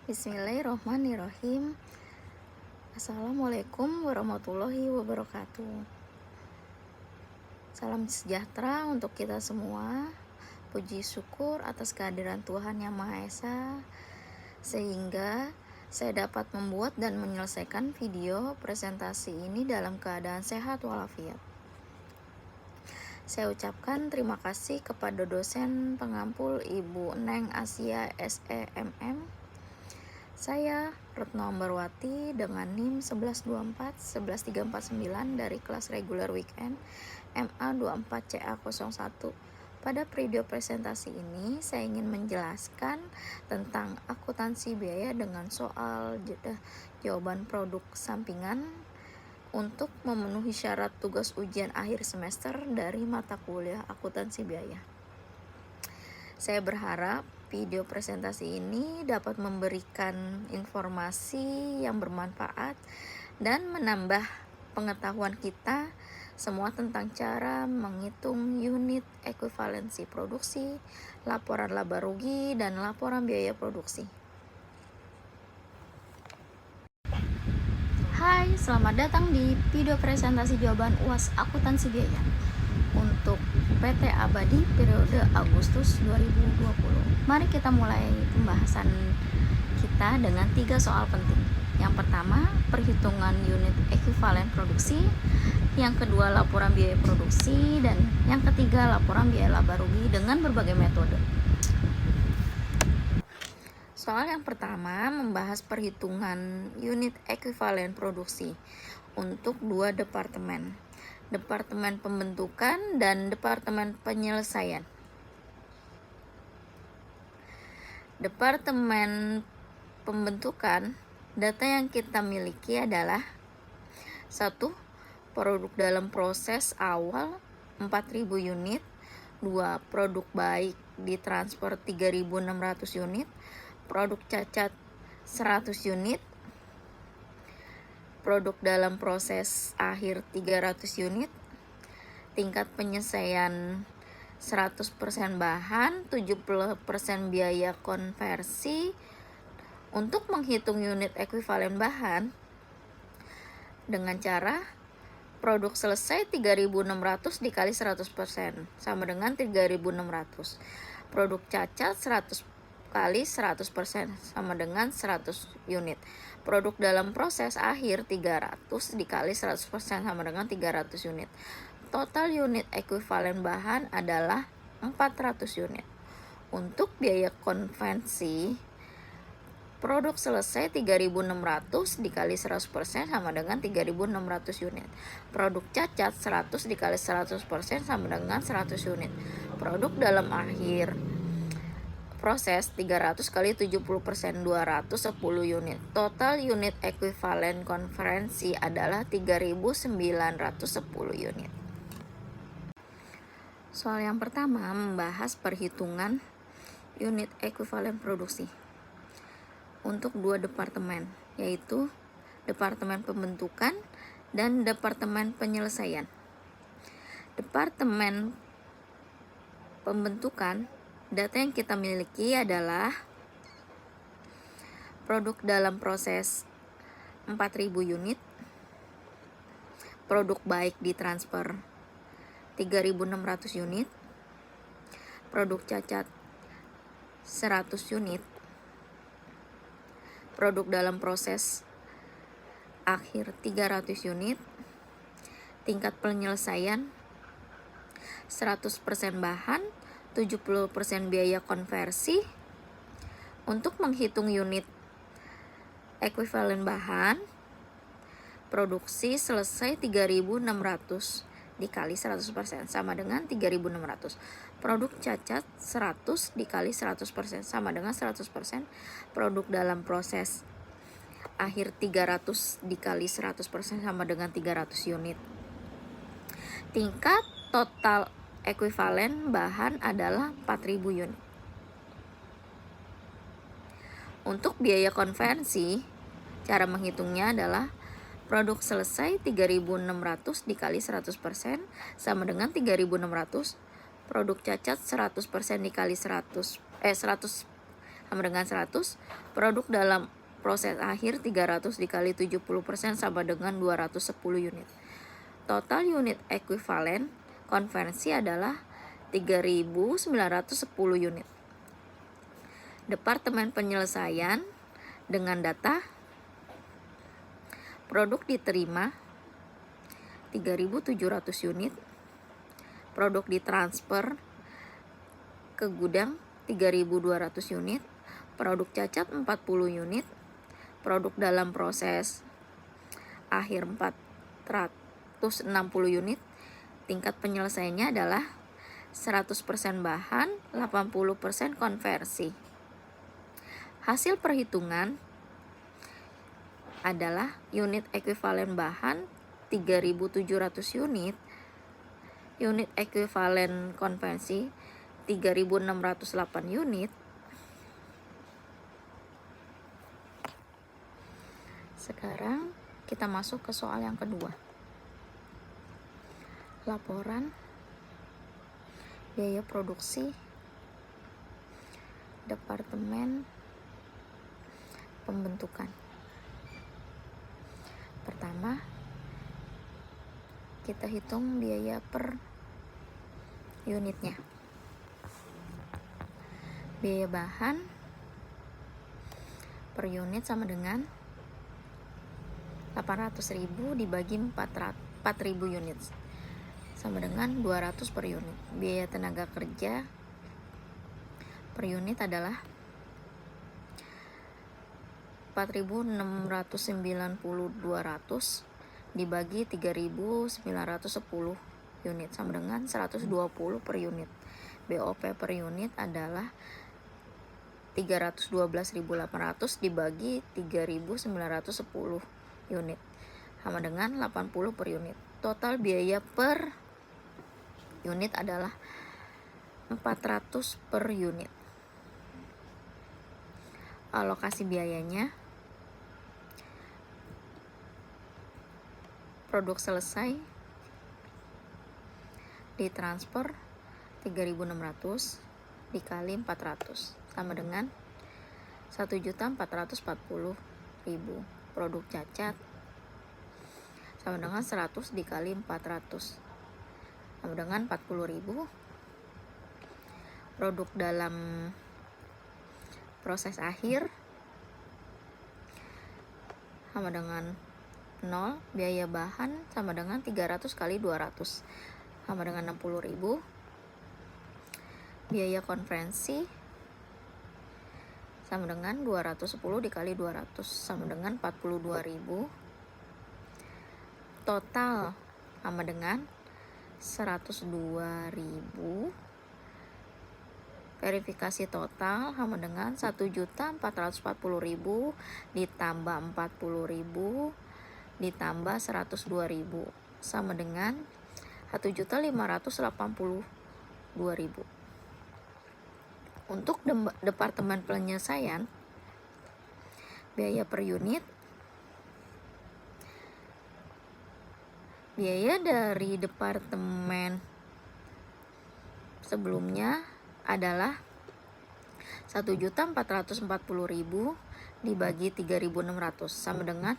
Bismillahirrohmanirrohim. Assalamualaikum warahmatullahi wabarakatuh. Salam sejahtera untuk kita semua. Puji syukur atas kehadiran Tuhan Yang Maha Esa, sehingga saya dapat membuat dan menyelesaikan video presentasi ini dalam keadaan sehat walafiat. Saya ucapkan terima kasih kepada dosen pengampul Ibu Neng Asia SEMM. Saya Retno Ambarwati dengan NIM 1124 11349 dari kelas reguler weekend MA 24CA01. Pada video presentasi ini saya ingin menjelaskan tentang akuntansi biaya dengan soal jawaban produk sampingan untuk memenuhi syarat tugas ujian akhir semester dari mata kuliah akuntansi biaya. Saya berharap video presentasi ini dapat memberikan informasi yang bermanfaat dan menambah pengetahuan kita semua tentang cara menghitung unit ekuivalensi produksi, laporan laba rugi, dan laporan biaya produksi. Hai, selamat datang di video presentasi jawaban UAS akuntansi biaya untuk PT Abadi periode Agustus 2020. Mari kita mulai pembahasan kita dengan 3 soal penting. Yang pertama, perhitungan unit ekuivalen produksi. Yang kedua, laporan biaya produksi. Dan yang ketiga, laporan biaya laba rugi dengan berbagai metode. Soal yang pertama membahas perhitungan unit ekuivalen produksi untuk 2 departemen. Departemen Pembentukan dan Departemen Penyelesaian. Departemen Pembentukan, data yang kita miliki adalah 1. Produk dalam proses awal 4.000 unit. 2. Produk baik ditransfer 3.600 unit. Produk cacat 100 unit. Produk dalam proses akhir 300 unit, tingkat penyelesaian 100% bahan, 70% biaya konversi. Untuk menghitung unit ekuivalen bahan dengan cara produk selesai 3.600 dikali 100% sama dengan 3.600. Produk cacat 100 kali 100% sama dengan 100 unit. Produk dalam proses akhir 300 dikali 100% sama dengan 300 unit. Total unit ekuivalen bahan adalah 400 unit. Untuk biaya konvensi, produk selesai 3.600 dikali 100% sama dengan 3.600 unit. Produk cacat 100 dikali 100% sama dengan 100 unit. Produk dalam akhir proses 300 kali 70% 210 unit. Total unit ekuivalen konferensi adalah 3.910 unit. Soal yang pertama membahas perhitungan unit ekuivalen produksi untuk 2 departemen, yaitu Departemen Pembentukan dan Departemen Penyelesaian. Departemen Pembentukan, data yang kita miliki adalah produk dalam proses 4.000 unit, produk baik ditransfer 3.600 unit, produk cacat 100 unit, produk dalam proses akhir 300 unit, tingkat penyelesaian 100% bahan, 70% biaya konversi. Untuk menghitung unit ekuivalen bahan, produksi selesai 3.600 dikali 100% sama dengan 3.600. Produk cacat 100 dikali 100% sama dengan 100%. Produk dalam proses akhir 300 dikali 100% sama dengan 300 unit. Tingkat total ekuivalen bahan adalah 4.000 unit. Untuk biaya konversi, cara menghitungnya adalah produk selesai 3.600 dikali 100% sama dengan 3.600. Produk cacat 100% dikali 100 sama dengan 100. Produk dalam proses akhir 300 dikali 70% sama dengan 210 unit. Total unit ekuivalen konversi adalah 3.910 unit. Departemen penyelesaian dengan data produk diterima 3.700 unit, produk ditransfer ke gudang 3.200 unit, produk cacat 40 unit, produk dalam proses akhir 460 unit. Tingkat penyelesaiannya adalah 100% bahan, 80% konversi. Hasil perhitungan adalah unit ekuivalen bahan 3.700 unit, unit ekuivalen konversi 3.608 unit. Sekarang kita masuk ke soal yang kedua. Laporan biaya produksi Departemen Pembentukan. Pertama, kita hitung biaya per unitnya. Biaya bahan per unit sama dengan 800.000 dibagi 4.000 unit sama dengan 200 per unit. Biaya tenaga kerja per unit adalah 4.690 200 dibagi 3.910 unit sama dengan 120 per unit. BOP per unit adalah 312.800 dibagi 3.910 unit sama dengan 80 per unit. Total biaya per unit adalah 400 per unit. Alokasi biayanya, produk selesai ditransfer 3.600 dikali 400 sama dengan 1.440.000. Produk cacat sama dengan 100 dikali 400 sama dengan 40.000. Produk dalam proses akhir sama dengan 0. Biaya bahan sama dengan 300 kali 200 sama dengan 60.000. Biaya konferensi sama dengan 210 dikali 200 sama dengan 42.000. Total sama dengan 102.000. Verifikasi total sama dengan 1.440.000 ditambah 40.000 ditambah 102.000 sama dengan 1.582.000. Untuk Departemen Penyelesaian, biaya per unit, biaya dari departemen sebelumnya adalah 1.440.000 dibagi 3.600 sama dengan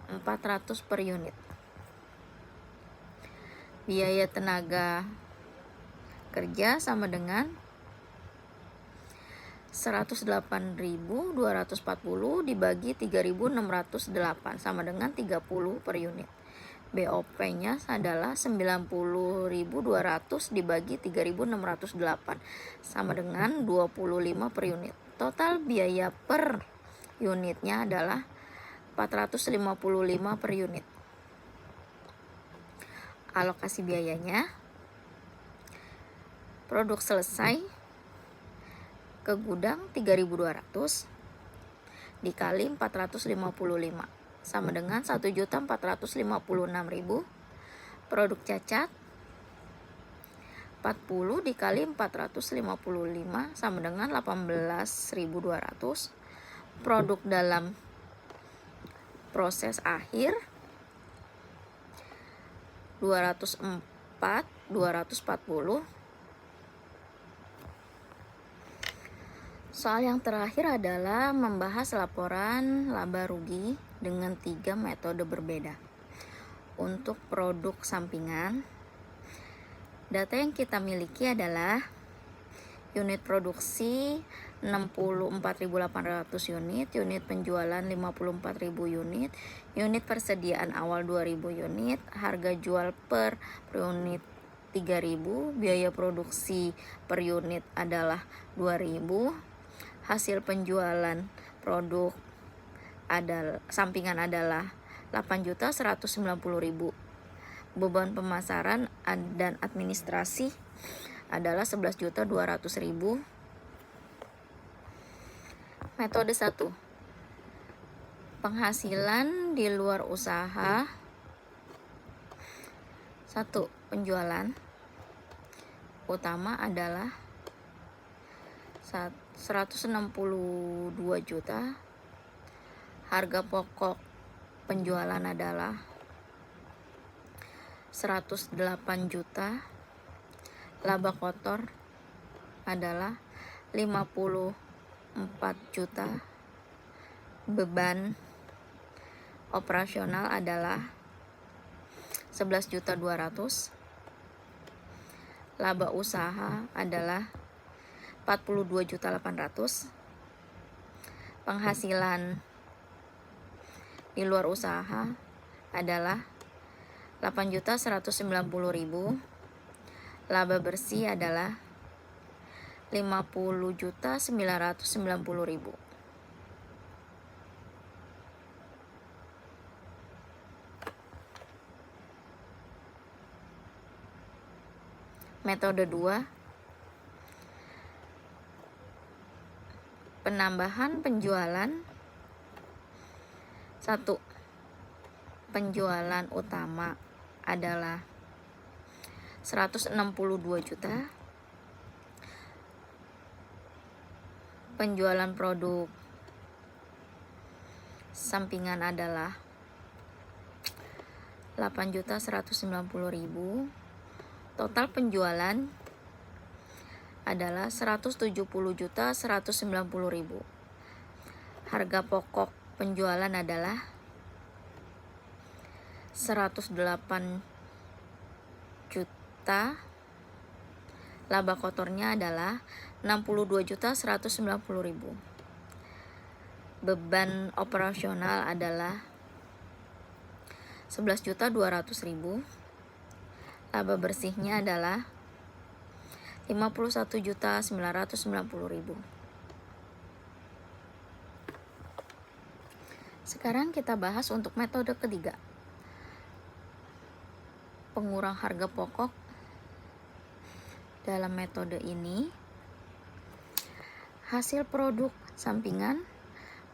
400 per unit. Biaya tenaga kerja sama dengan 108.240 dibagi 3.608 sama dengan 30 per unit. BOP-nya adalah 90.200 dibagi 3.608 sama dengan 25 per unit. Total biaya per unitnya adalah 455 per unit. Alokasi biayanya, produk selesai ke gudang 3.200 dikali 455 sama dengan 1.456.000. Produk cacat 40 dikali 455 sama dengan 18.200. Produk dalam proses akhir 240 Soal yang terakhir adalah membahas laporan laba rugi dengan 3 metode berbeda. Untuk produk sampingan, data yang kita miliki adalah unit produksi 64.800 unit, unit penjualan 54.000 unit, unit persediaan awal 2.000 unit, harga jual per unit 3.000, biaya produksi per unit adalah 2.000, hasil penjualan produk sampingan adalah 8.190.000, beban pemasaran dan administrasi adalah 11.200.000. Metode 1. Penghasilan di luar usaha. 1. Penjualan utama adalah 162 juta. Harga pokok penjualan adalah 108 juta. Laba kotor adalah 54 juta. Beban operasional adalah 11.200.000. Laba usaha adalah 42.800.000. Penghasilan di luar usaha adalah 8.190.000. Laba bersih adalah 50.990.000. Metode 2. Penambahan penjualan. 1. Penjualan utama adalah 162 juta. Penjualan produk sampingan adalah 8.190.000. Total penjualan adalah 170.190.000. Harga pokok penjualan adalah 108 juta. Laba kotornya adalah 62.190.000. Beban operasional adalah 11.200.000. Laba bersihnya adalah 51.990.000. Sekarang kita bahas untuk metode ketiga, pengurang harga pokok. Dalam metode ini, hasil produk sampingan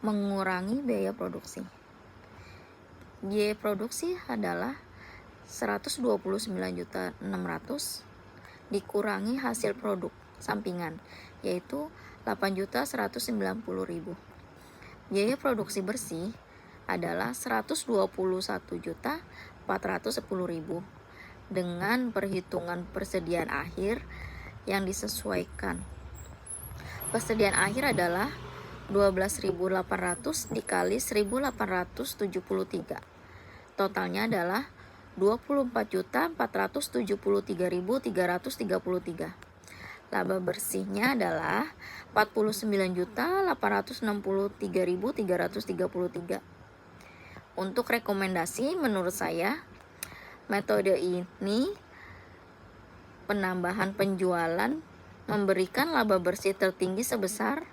mengurangi biaya produksi. Biaya produksi adalah 129.600.000 dikurangi hasil produk sampingan, yaitu 8.190.000. Biaya produksi bersih adalah 121.410.000 dengan perhitungan persediaan akhir yang disesuaikan. Persediaan akhir adalah 12.800 dikali 1.873. Totalnya adalah 24.473.333. Laba bersihnya adalah 49.863.333. Untuk rekomendasi, menurut saya metode ini penambahan penjualan memberikan laba bersih tertinggi sebesar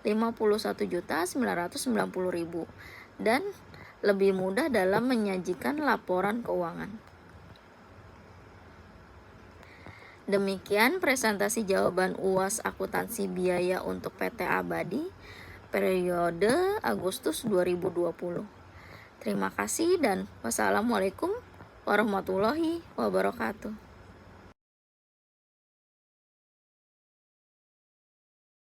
51.990.000 dan lebih mudah dalam menyajikan laporan keuangan. Demikian presentasi jawaban UAS akuntansi biaya untuk PT Abadi periode Agustus 2020. Terima kasih dan wassalamualaikum warahmatullahi wabarakatuh.